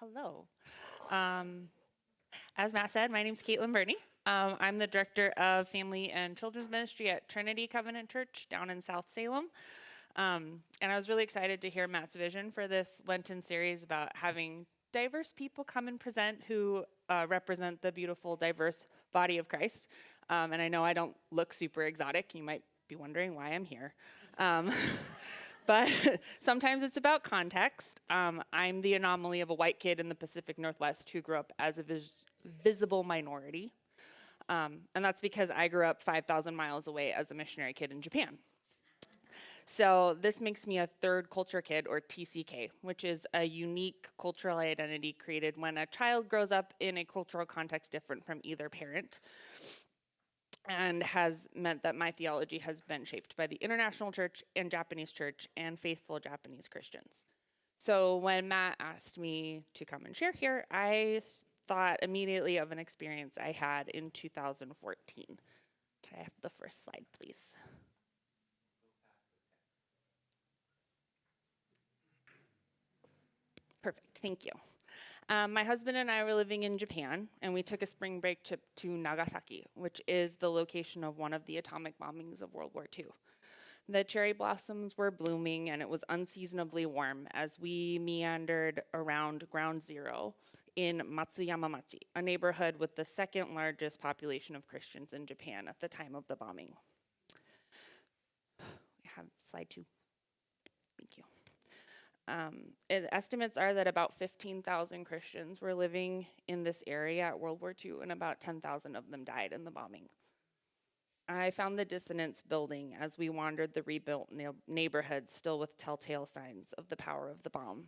Hello. Um, as Matt said, my name is Caitlin Berney. I'm the director of family and children's ministry at Trinity Covenant Church down in South Salem. And I was really excited to hear Matt's vision for this Lenten series about having diverse people come and present who represent the beautiful, diverse body of Christ. And I know I don't look super exotic. You might be wondering why I'm here. Um, but sometimes it's about context. I'm the anomaly of a white kid in the Pacific Northwest who grew up as a visible minority. And that's because I grew up 5,000 miles away as a missionary kid in Japan. So this makes me a third culture kid, or TCK, which is a unique cultural identity created when a child grows up in a cultural context different from either parent, and has meant that my theology has been shaped by the International Church and Japanese Church and faithful Japanese Christians. So when Matt asked me to come and share here, I thought immediately of an experience I had in 2014. Can I have the first slide, please? Perfect, thank you. My husband and I were living in Japan, and we took a spring break trip to Nagasaki, which is the location of one of the atomic bombings of World War II. The cherry blossoms were blooming, and it was unseasonably warm as we meandered around Ground Zero in Matsuyama-machi, a neighborhood with the second largest population of Christians in Japan at the time of the bombing. We have slide 2. Thank you. Estimates are that about 15,000 Christians were living in this area at World War II, and about 10,000 of them died in the bombing. I found the dissonance building as we wandered the rebuilt neighborhood, still with telltale signs of the power of the bomb.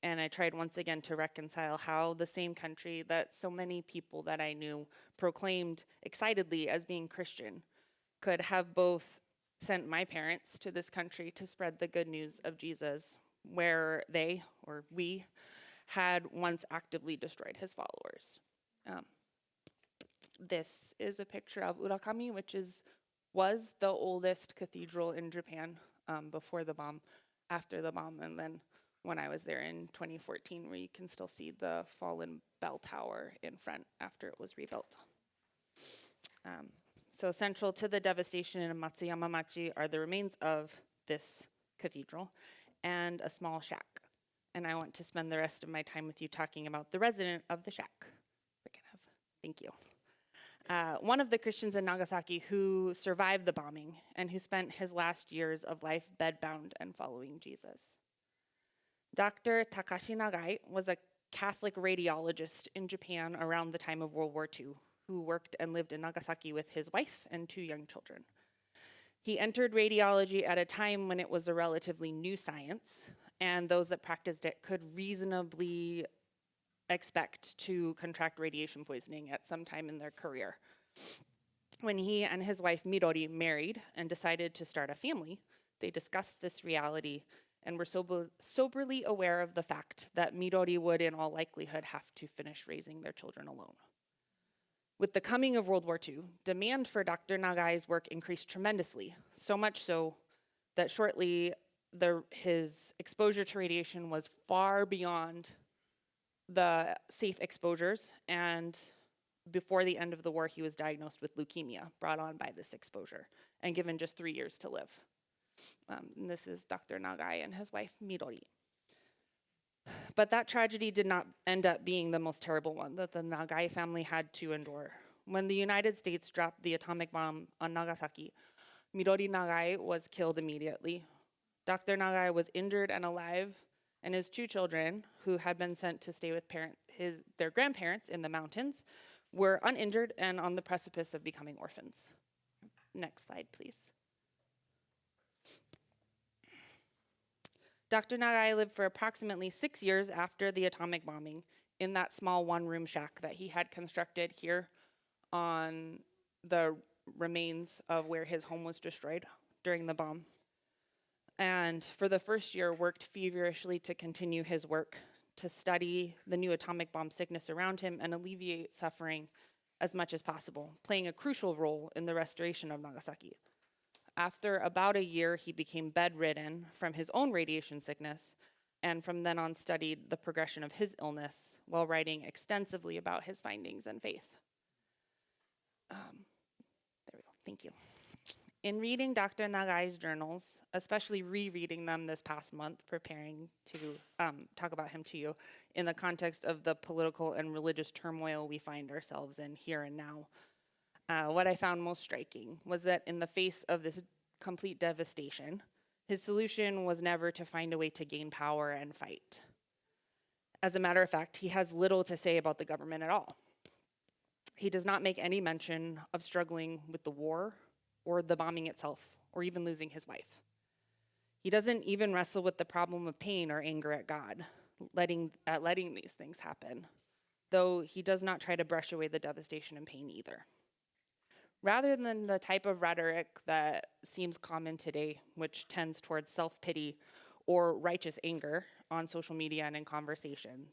And I tried once again to reconcile how the same country that so many people that I knew proclaimed excitedly as being Christian could have both sent my parents to this country to spread the good news of Jesus, where they, or we, had once actively destroyed his followers. This is a picture of Urakami, which was the oldest cathedral in Japan before the bomb, after the bomb, and then when I was there in 2014, where you can still see the fallen bell tower in front after it was rebuilt. So central to the devastation in Matsuyama-machi are the remains of this cathedral and a small shack. And I want to spend the rest of my time with you talking about the resident of the shack. Thank you. One of the Christians in Nagasaki who survived the bombing and who spent his last years of life bedbound and following Jesus. Dr. Takashi Nagai was a Catholic radiologist in Japan around the time of World War II, who worked and lived in Nagasaki with his wife and 2 young children. He entered radiology at a time when it was a relatively new science, and those that practiced it could reasonably expect to contract radiation poisoning at some time in their career. When he and his wife Midori married and decided to start a family, they discussed this reality and were soberly aware of the fact that Midori would in all likelihood have to finish raising their children alone. With the coming of World War II, demand for Dr. Nagai's work increased tremendously, so much so that shortly his exposure to radiation was far beyond the safe exposures, and before the end of the war, he was diagnosed with leukemia brought on by this exposure and given just 3 years to live. And this is Dr. Nagai and his wife, Midori. But that tragedy did not end up being the most terrible one that the Nagai family had to endure. When the United States dropped the atomic bomb on Nagasaki, Midori Nagai was killed immediately. Dr. Nagai was injured and alive, and his 2 children, who had been sent to stay with their grandparents in the mountains, were uninjured and on the precipice of becoming orphans. Next slide, please. Dr. Nagai lived for approximately 6 years after the atomic bombing in that small 1-room shack that he had constructed here on the remains of where his home was destroyed during the bomb. And for the first year, worked feverishly to continue his work, to study the new atomic bomb sickness around him and alleviate suffering as much as possible, playing a crucial role in the restoration of Nagasaki. After about a year, he became bedridden from his own radiation sickness and from then on studied the progression of his illness while writing extensively about his findings and faith. There we go, thank you. In reading Dr. Nagai's journals, especially rereading them this past month, preparing to talk about him to you in the context of the political and religious turmoil we find ourselves in here and now, what I found most striking was that in the face of this complete devastation, his solution was never to find a way to gain power and fight. As a matter of fact, he has little to say about the government at all. He does not make any mention of struggling with the war or the bombing itself, or even losing his wife. He doesn't even wrestle with the problem of pain or anger at God, letting these things happen, though he does not try to brush away the devastation and pain either. Rather than the type of rhetoric that seems common today, which tends towards self-pity or righteous anger on social media and in conversations,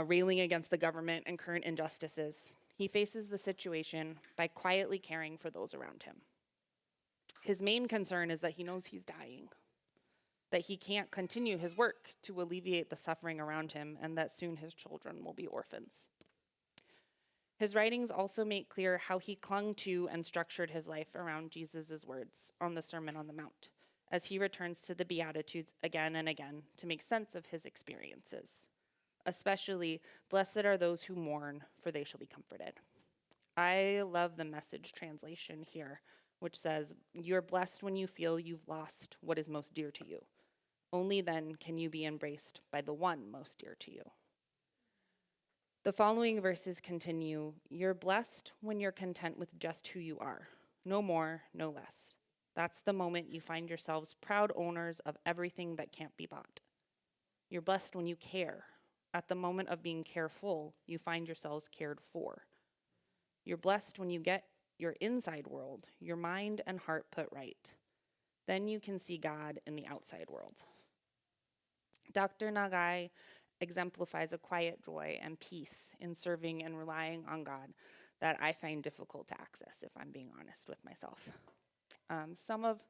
railing against the government and current injustices, he faces the situation by quietly caring for those around him. His main concern is that he knows he's dying, that he can't continue his work to alleviate the suffering around him, and that soon his children will be orphans. His writings also make clear how he clung to and structured his life around Jesus' words on the Sermon on the Mount, as he returns to the Beatitudes again and again to make sense of his experiences. Especially, blessed are those who mourn, for they shall be comforted. I love the Message translation here, which says, "You're blessed when you feel you've lost what is most dear to you. Only then can you be embraced by the one most dear to you." The following verses continue, "You're blessed when you're content with just who you are. No more, no less. That's the moment you find yourselves proud owners of everything that can't be bought. You're blessed when you care. At the moment of being careful, you find yourselves cared for. You're blessed when you get your inside world, your mind and heart put right. Then you can see God in the outside world." Dr. Nagai exemplifies a quiet joy and peace in serving and relying on God that I find difficult to access, if I'm being honest with myself. Some of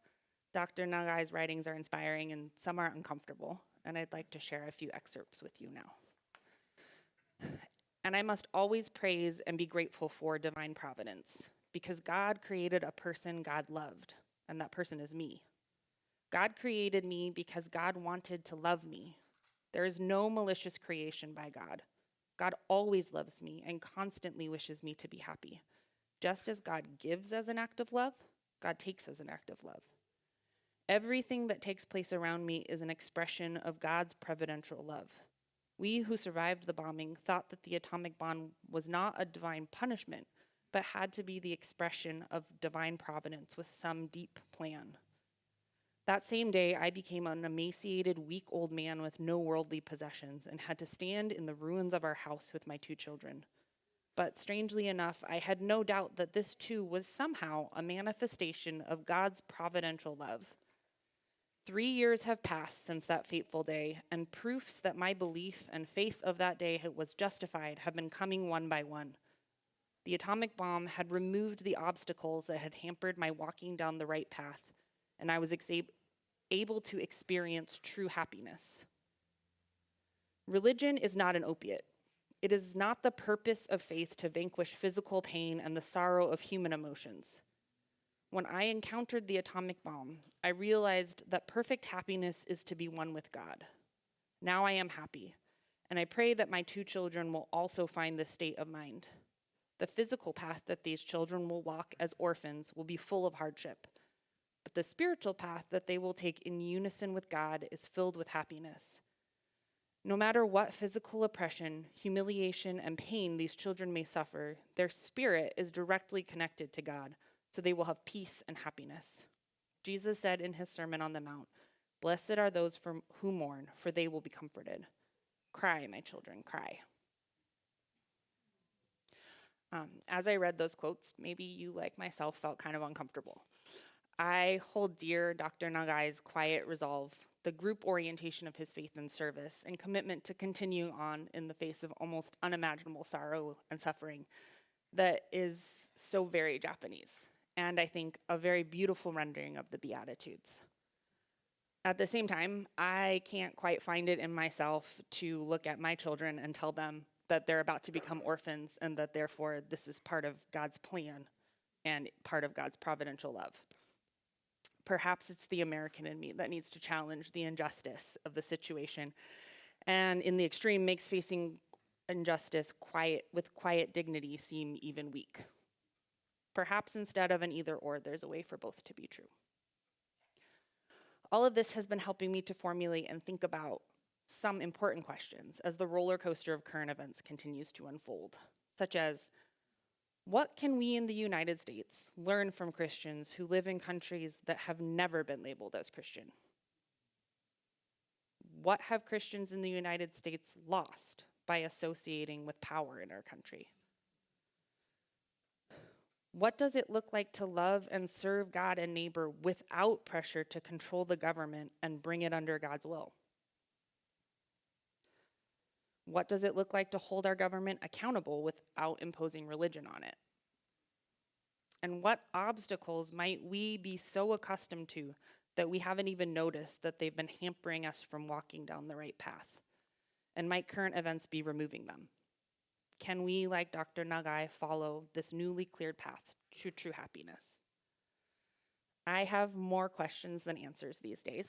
Dr. Nagai's writings are inspiring and some are uncomfortable, and I'd like to share a few excerpts with you now. "And I must always praise and be grateful for divine providence, because God created a person God loved, and that person is me. God created me because God wanted to love me. There is no malicious creation by God. God always loves me and constantly wishes me to be happy. Just as God gives as an act of love, God takes as an act of love. Everything that takes place around me is an expression of God's providential love. We who survived the bombing thought that the atomic bomb was not a divine punishment, but had to be the expression of divine providence with some deep plan. That same day, I became an emaciated, weak old man with no worldly possessions and had to stand in the ruins of our house with my 2 children. But strangely enough, I had no doubt that this too was somehow a manifestation of God's providential love. 3 years have passed since that fateful day, and proofs that my belief and faith of that day was justified have been coming one by one. The atomic bomb had removed the obstacles that had hampered my walking down the right path, and I was able to experience true happiness. Religion is not an opiate. It is not the purpose of faith to vanquish physical pain and the sorrow of human emotions. When I encountered the atomic bomb, I realized that perfect happiness is to be one with God. Now I am happy, and I pray that my 2 children will also find this state of mind. The physical path that these children will walk as orphans will be full of hardship, but the spiritual path that they will take in unison with God is filled with happiness. No matter what physical oppression, humiliation, and pain these children may suffer, their spirit is directly connected to God, so they will have peace and happiness. Jesus said in his Sermon on the Mount, 'Blessed are those who mourn, for they will be comforted.' Cry, my children, cry." As I read those quotes, maybe you, like myself, felt kind of uncomfortable. I hold dear Dr. Nagai's quiet resolve, the group orientation of his faith and service, and commitment to continue on in the face of almost unimaginable sorrow and suffering that is so very Japanese, and I think a very beautiful rendering of the Beatitudes. At the same time, I can't quite find it in myself to look at my children and tell them that they're about to become orphans and that therefore this is part of God's plan and part of God's providential love. Perhaps it's the American in me that needs to challenge the injustice of the situation, and in the extreme makes facing injustice with quiet dignity seem even weak. Perhaps instead of an either or, there's a way for both to be true. All of this has been helping me to formulate and think about some important questions as the roller coaster of current events continues to unfold, such as, what can we in the United States learn from Christians who live in countries that have never been labeled as Christian? What have Christians in the United States lost by associating with power in our country? What does it look like to love and serve God and neighbor without pressure to control the government and bring it under God's will? What does it look like to hold our government accountable without imposing religion on it? And what obstacles might we be so accustomed to that we haven't even noticed that they've been hampering us from walking down the right path? And might current events be removing them? Can we, like Dr. Nagai, follow this newly cleared path to true happiness? I have more questions than answers these days,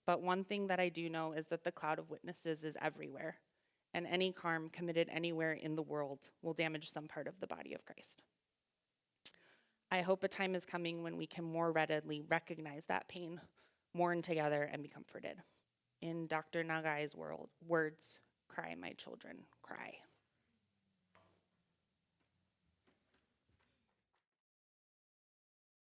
but one thing that I do know is that the cloud of witnesses is everywhere, and any harm committed anywhere in the world will damage some part of the body of Christ. I hope a time is coming when we can more readily recognize that pain, mourn together, and be comforted. In Dr. Nagai's words, cry, my children, cry.